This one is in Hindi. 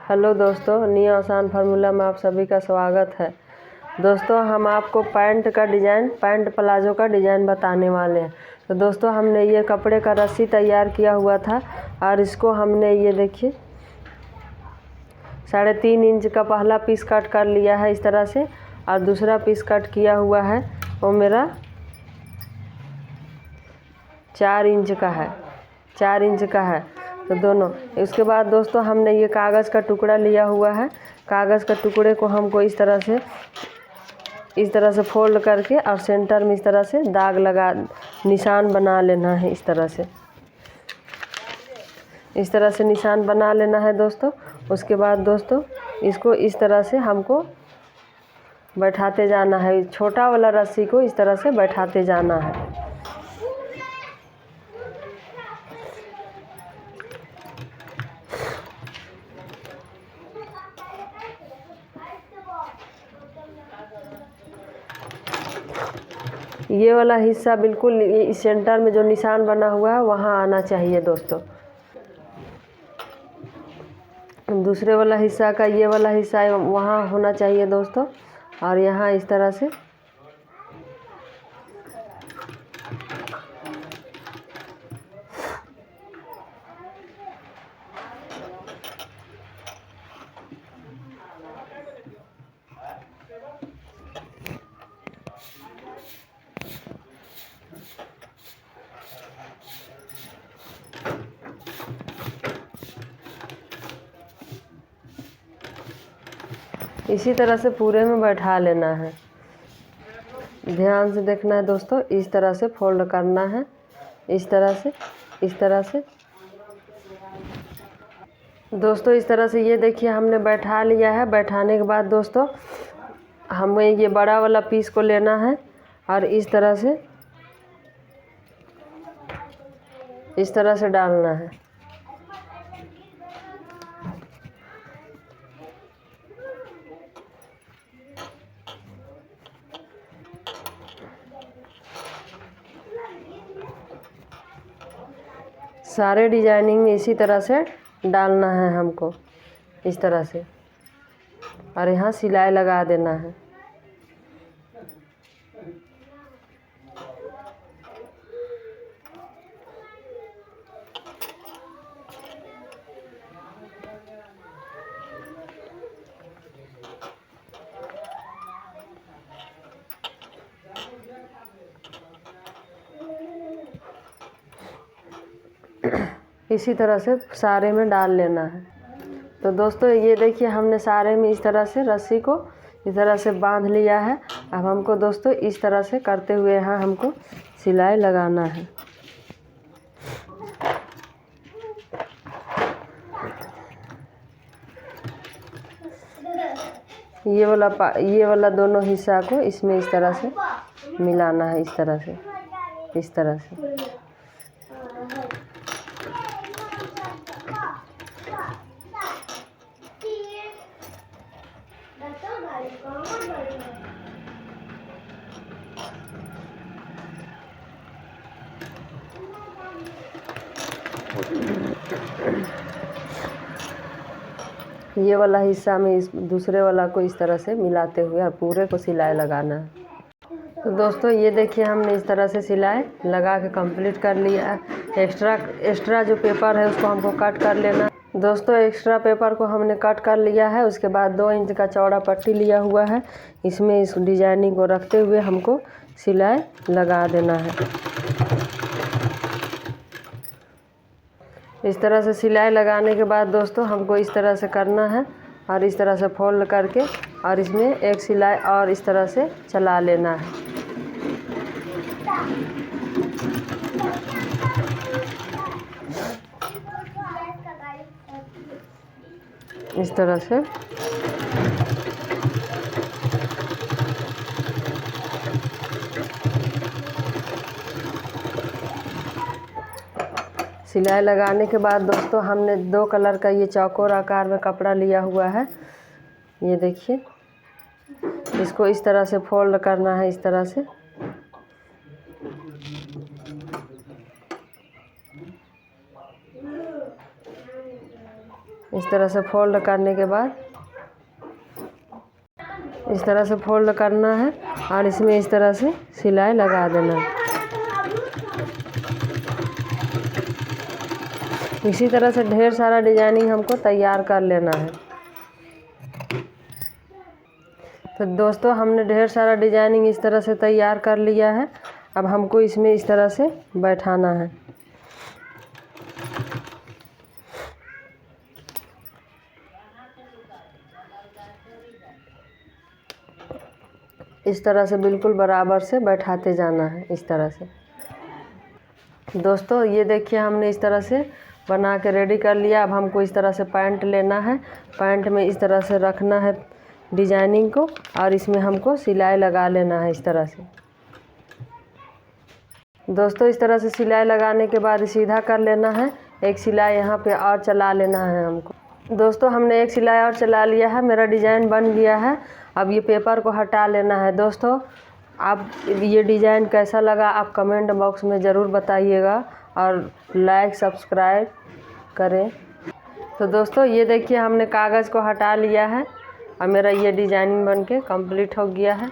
हेलो दोस्तों, न्यू आसान फार्मूला में आप सभी का स्वागत है। दोस्तों, हम आपको पैंट प्लाजो का डिज़ाइन बताने वाले हैं। तो दोस्तों, हमने ये कपड़े का रस्सी तैयार किया हुआ था और इसको हमने ये देखिए 3.5 इंच का पहला पीस कट कर लिया है इस तरह से, और दूसरा पीस कट किया हुआ है वो मेरा 4 इंच का है। 4 इंच का है तो दोनों। इसके बाद दोस्तों, हमने ये कागज़ का टुकड़ा लिया हुआ है। कागज़ का टुकड़े को हमको इस तरह से फोल्ड करके और सेंटर में इस तरह से दाग लगा निशान बना लेना है। इस तरह से निशान बना लेना है दोस्तों। उसके बाद दोस्तों, इसको इस तरह से हमको बैठाते जाना है। छोटा वाला रस्सी को इस तरह से बैठाते जाना है। ये वाला हिस्सा बिल्कुल इस सेंटर में जो निशान बना हुआ है वहाँ आना चाहिए दोस्तों। दूसरे वाला हिस्सा का ये वाला हिस्सा वहाँ होना चाहिए दोस्तों। और यहाँ इस तरह से इसी तरह से पूरे में बैठा लेना है। ध्यान से देखना है दोस्तों। इस तरह से फोल्ड करना है। इस तरह से दोस्तों, इस तरह से ये देखिए हमने बैठा लिया है। बैठाने के बाद दोस्तों, हमें ये बड़ा वाला पीस को लेना है और इस तरह से डालना है। सारे डिजाइनिंग में इसी तरह से डालना है हमको, इस तरह से। और यहाँ सिलाई लगा देना है। इसी तरह से सारे में डाल लेना है। तो दोस्तों, ये देखिए हमने सारे में इस तरह से रस्सी को इस तरह से बांध लिया है। अब हमको दोस्तों इस तरह से करते हुए यहाँ हमको सिलाई लगाना है। ये वाला दोनों हिस्सा को इसमें इस तरह से मिलाना है। इस तरह से ये वाला हिस्सा में इस दूसरे वाला को इस तरह से मिलाते हुए और पूरे को सिलाई लगाना है। तो दोस्तों, ये देखिए हमने इस तरह से सिलाई लगा के कंप्लीट कर लिया है। एक्स्ट्रा जो पेपर है उसको हमको कट कर लेना। दोस्तों, एक्स्ट्रा पेपर को हमने कट कर लिया है। उसके बाद 2 इंच का चौड़ा पट्टी लिया हुआ है। इसमें इस डिजाइनिंग को रखते हुए हमको सिलाई लगा देना है। इस तरह से सिलाई लगाने के बाद दोस्तों, हमको इस तरह से करना है और इस तरह से फोल्ड करके और इसमें एक सिलाई और इस तरह से चला लेना है। इस तरह से सिलाई लगाने के बाद दोस्तों, हमने 2 कलर का ये चौकोर आकार में कपड़ा लिया हुआ है। ये देखिए, इसको इस तरह से फोल्ड करना है। इस तरह से इस तरह से फोल्ड करने के बाद इस तरह से फोल्ड करना है और इसमें इस तरह से सिलाई लगा देना है। इसी तरह से ढेर सारा डिजाइनिंग हमको तैयार कर लेना है। तो दोस्तों हमने ढेर सारा डिजाइनिंग इस तरह से तैयार कर लिया है। अब हमको इसमें इस तरह से बैठाना है। इस तरह से बिल्कुल बराबर से बैठाते जाना है इस तरह से। दोस्तों ये देखिए हमने इस तरह से बना के रेडी कर लिया। अब हमको इस तरह से पैंट लेना है। पैंट में इस तरह से रखना है डिजाइनिंग को और इसमें हमको सिलाई लगा लेना है इस तरह से। दोस्तों इस तरह से सिलाई लगाने के बाद सीधा कर लेना है। एक सिलाई यहाँ पे और चला लेना है हमको। दोस्तों हमने एक सिलाई और चला लिया है। मेरा डिज़ाइन बन गया है। अब ये पेपर को हटा लेना है। दोस्तों आप ये डिज़ाइन कैसा लगा आप कमेंट बॉक्स में ज़रूर बताइएगा और लाइक सब्सक्राइब करें। तो दोस्तों ये देखिए हमने कागज़ को हटा लिया है और मेरा ये डिज़ाइनिंग बन के कंप्लीट हो गया है।